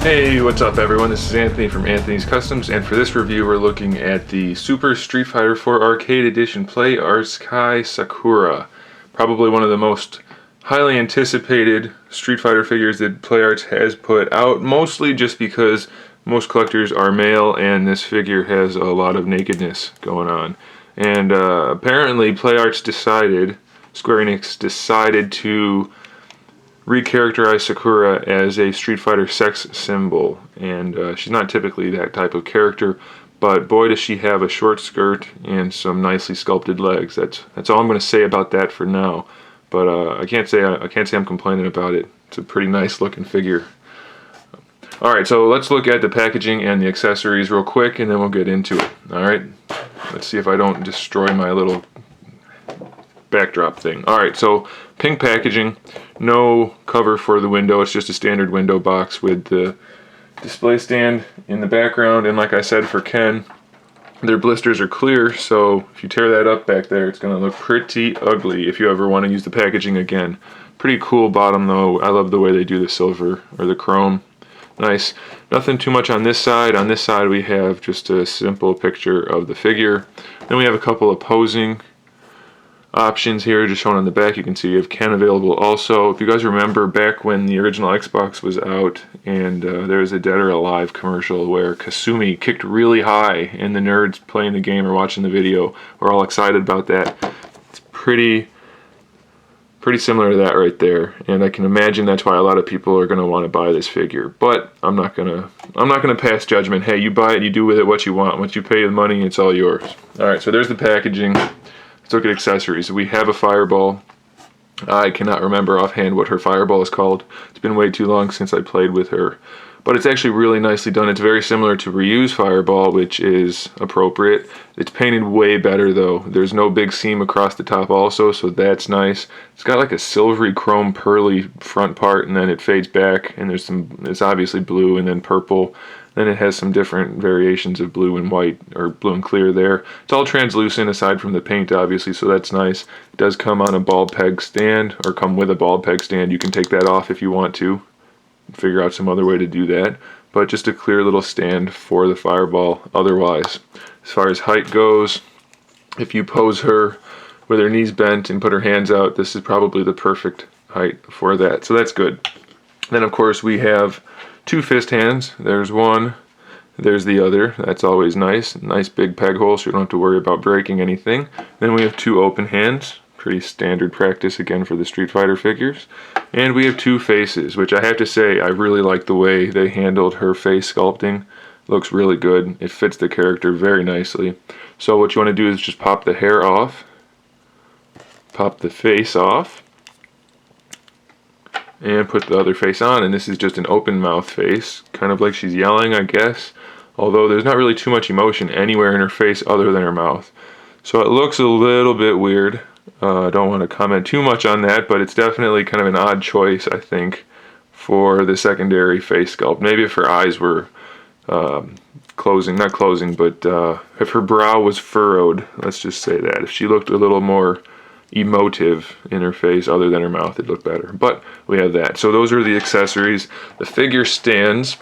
Hey, what's up everyone? This is Anthony from Anthony's Customs, and for this review we're looking at the Super Street Fighter 4 Arcade Edition Play Arts Kai Sakura. Probably one of the most highly anticipated Street Fighter figures that Play Arts has put out, mostly just because most collectors are male and this figure has a lot of nakedness going on. And apparently Play Arts decided, Square Enix decided to recharacterize Sakura as a Street Fighter sex symbol, and she's not typically that type of character, but boy does she have a short skirt and some nicely sculpted legs. That's all I'm going to say about that for now. But I can't say I'm complaining about it. It's a pretty nice looking figure. Alright, so let's look at the packaging and the accessories real quick and then we'll get into it. Alright, let's see if I don't destroy my little backdrop thing. Alright, so pink packaging, no cover for the window, it's just a standard window box with the display stand in the background, and like I said for Ken, their blisters are clear, so if you tear that up back there it's going to look pretty ugly if you ever want to use the packaging again. Pretty cool bottom though. I love the way they do the silver or the chrome. Nice. Nothing too much on this side. On this side we have just a simple picture of the figure. Then we have a couple of posing options here just shown on the back. You can see you have Ken available also. If you guys remember back when the original Xbox was out and there was a Dead or Alive commercial where Kasumi kicked really high and the nerds playing the game or watching the video were all excited about that. It's pretty similar to that right there, and I can imagine that's why a lot of people are going to want to buy this figure. But I'm not gonna pass judgment. Hey, you buy it, you do with it what you want. Once you pay the money, it's all yours. Alright, so there's the packaging. Let's look at accessories. We have a fireball. I cannot remember offhand what her fireball is called. It's been way too long since I played with her. But it's actually really nicely done. It's very similar to Ryu's fireball, which is appropriate. It's painted way better though. There's no big seam across the top also, so that's nice. It's got like a silvery chrome pearly front part, and then it fades back, and it's obviously blue and then purple. Then it has some different variations of blue and white, or blue and clear there. It's all translucent aside from the paint, obviously, so that's nice. It does come on a ball peg stand, or come with a ball peg stand. You can take that off if you want to. Figure out some other way to do that. But just a clear little stand for the fireball otherwise. As far as height goes, if you pose her with her knees bent and put her hands out, this is probably the perfect height for that. So that's good. Then of course we have two fist hands. There's one, there's the other. That's always nice. Nice big peg hole so you don't have to worry about breaking anything. Then we have two open hands. Pretty standard practice again for the Street Fighter figures. And we have two faces, which I have to say I really like the way they handled her face sculpting. Looks really good. It fits the character very nicely. So what you want to do is just pop the hair off, pop the face off, and put the other face on, and this is just an open mouth face, kind of like she's yelling, I guess, although there's not really too much emotion anywhere in her face other than her mouth. So it looks a little bit weird. I don't want to comment too much on that, but it's definitely kind of an odd choice, I think, for the secondary face sculpt. Maybe if her eyes were not closing, but if her brow was furrowed, let's just say that. If she looked a little more emotive in her face other than her mouth, it looked better. But we have that. So those are the accessories. The figure stands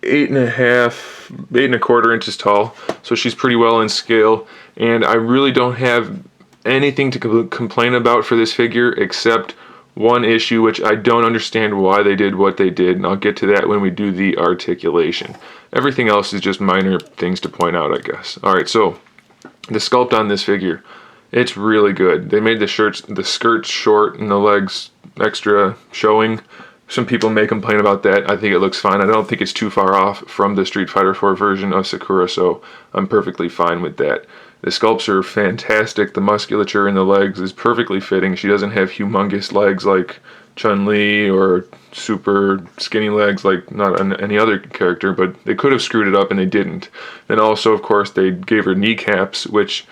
8.25 inches tall, so she's pretty well in scale, and I really don't have anything to complain about for this figure except one issue, which I don't understand why they did what they did, and I'll get to that when we do the articulation. Everything else is just minor things to point out, I guess. Alright, so the sculpt on this figure, it's really good. They made the skirts short and the legs extra showing. Some people may complain about that. I think it looks fine. I don't think it's too far off from the Street Fighter 4 version of Sakura, so I'm perfectly fine with that. The sculpts are fantastic. The musculature in the legs is perfectly fitting. She doesn't have humongous legs like Chun-Li or super skinny legs like not any other character, but they could have screwed it up and they didn't. Then also, of course, they gave her kneecaps, which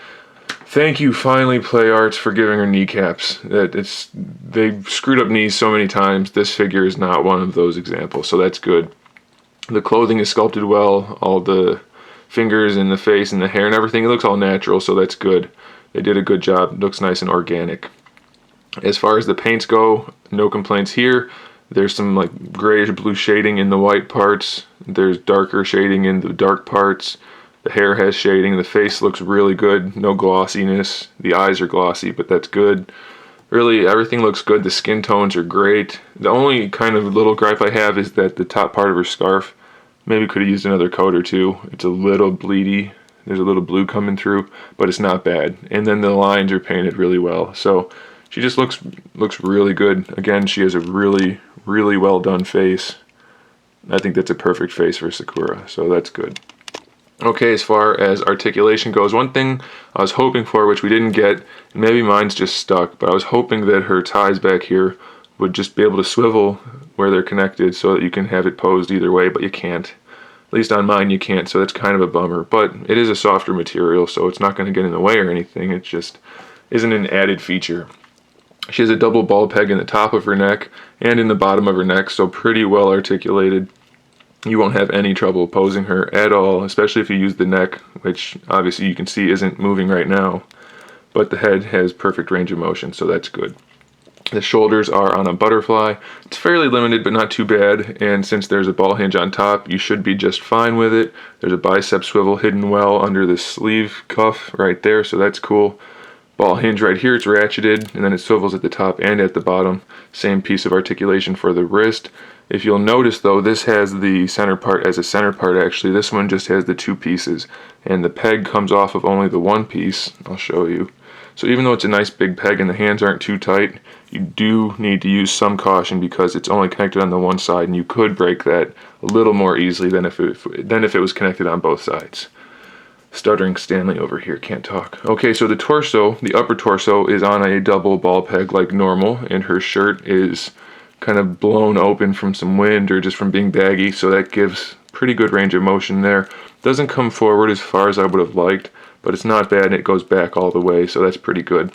thank you finally Play Arts for giving her kneecaps. They screwed up knees so many times. This figure is not one of those examples, so that's good. The clothing is sculpted well, all the fingers and the face and the hair and everything, it looks all natural, so that's good. They did a good job. It looks nice and organic. As far as the paints go, no complaints here. There's some like grayish blue shading in the white parts. There's darker shading in the dark parts. The hair has shading. The face looks really good. No glossiness. The eyes are glossy, but that's good. Really, everything looks good. The skin tones are great. The only kind of little gripe I have is that the top part of her scarf maybe could have used another coat or two. It's a little bleedy. There's a little blue coming through, but it's not bad. And then the lines are painted really well. So she just looks really good. Again, she has a really well done face. I think that's a perfect face for Sakura, so that's good. Okay, as far as articulation goes, one thing I was hoping for, which we didn't get, and maybe mine's just stuck, but I was hoping that her ties back here would just be able to swivel where they're connected so that you can have it posed either way, but you can't. At least on mine you can't, so that's kind of a bummer. But it is a softer material, so it's not going to get in the way or anything. It just isn't an added feature. She has a double ball peg in the top of her neck and in the bottom of her neck, so pretty well articulated. You won't have any trouble posing her at all, especially if you use the neck, which obviously you can see isn't moving right now. But the head has perfect range of motion, so that's good. The shoulders are on a butterfly. It's fairly limited, but not too bad. And since there's a ball hinge on top, you should be just fine with it. There's a bicep swivel hidden well under the sleeve cuff right there, so that's cool. Ball hinge right here, it's ratcheted, and then it swivels at the top and at the bottom. Same piece of articulation for the wrist. If you'll notice though, this has the center part as a center part actually. This one just has the two pieces, and the peg comes off of only the one piece. I'll show you. So even though it's a nice big peg and the hands aren't too tight, you do need to use some caution because it's only connected on the one side, and you could break that a little more easily than if it was connected on both sides. Stuttering Stanley over here, can't talk. Okay, so the torso, the upper torso, is on a double ball peg like normal, and her shirt is kind of blown open from some wind or just from being baggy, so that gives pretty good range of motion there. Doesn't come forward as far as I would have liked, but it's not bad, and it goes back all the way, so that's pretty good.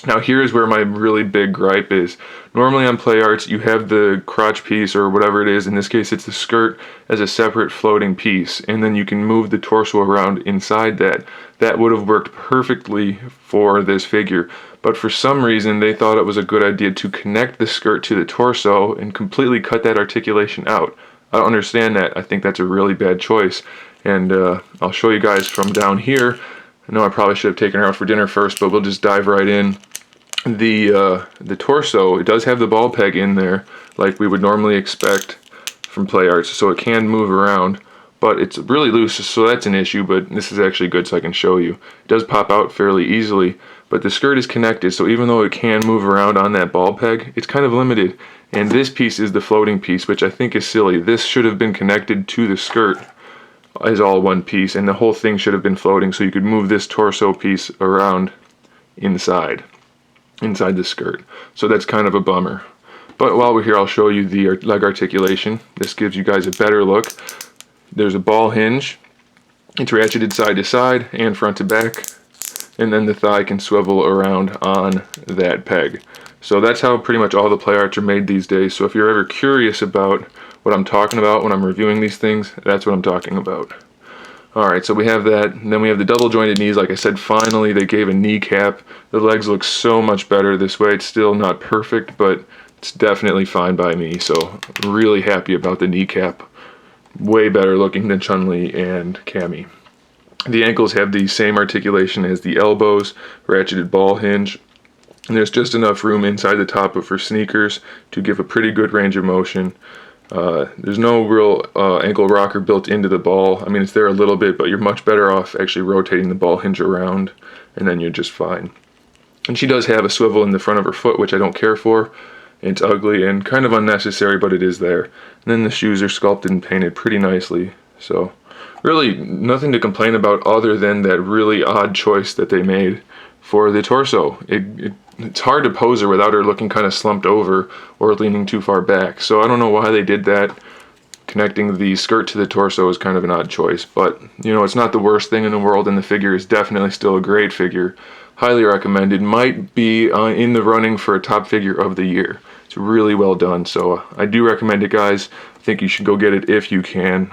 Now here's where my really big gripe is. Normally on play arts you have the crotch piece or whatever it is, in this case it's the skirt, as a separate floating piece, and then you can move the torso around inside that. That would have worked perfectly for this figure, but for some reason they thought it was a good idea to connect the skirt to the torso and completely cut that articulation out. I don't understand that. I think that's a really bad choice, and I'll show you guys from down here. I know I probably should have taken her out for dinner first, but we'll just dive right in. The torso, it does have the ball peg in there like we would normally expect from play arts, so it can move around, but it's really loose, so that's an issue. But this is actually good, so I can show you. It does pop out fairly easily, but the skirt is connected, so even though it can move around on that ball peg, it's kind of limited. And this piece is the floating piece, which I think is silly. This should have been connected to the skirt as all one piece, and the whole thing should have been floating, so you could move this torso piece around inside the skirt. So that's kind of a bummer. But while we're here, I'll show you the leg articulation. This gives you guys a better look. There's a ball hinge. It's ratcheted side to side and front to back, and then the thigh can swivel around on that peg. So that's how pretty much all the play arts are made these days. So if you're ever curious about what I'm talking about when I'm reviewing these things, that's what I'm talking about. Alright, so we have that, and then we have the double jointed knees. Like I said, finally they gave a kneecap. The legs look so much better this way. It's still not perfect, but it's definitely fine by me, so I'm really happy about the kneecap. Way better looking than Chun-Li and Cammy. The ankles have the same articulation as the elbows, ratcheted ball hinge, and there's just enough room inside the top of her sneakers to give a pretty good range of motion. There's no real ankle rocker built into the ball. I mean, it's there a little bit, but you're much better off actually rotating the ball hinge around, and then you're just fine. And she does have a swivel in the front of her foot, which I don't care for. It's ugly and kind of unnecessary, but it is there. And then the shoes are sculpted and painted pretty nicely. So really nothing to complain about other than that really odd choice that they made for the torso. It's hard to pose her without her looking kind of slumped over or leaning too far back. So I don't know why they did that. Connecting the skirt to the torso is kind of an odd choice, but you know, it's not the worst thing in the world, and the figure is definitely still a great figure. Highly recommended. Might be in the running for a top figure of the year. It's really well done, so I do recommend it, guys. I think you should go get it if you can.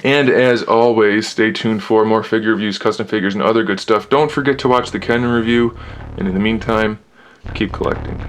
And as always, stay tuned for more figure reviews, custom figures, and other good stuff. Don't forget to watch the Ken review, and in the meantime, keep collecting.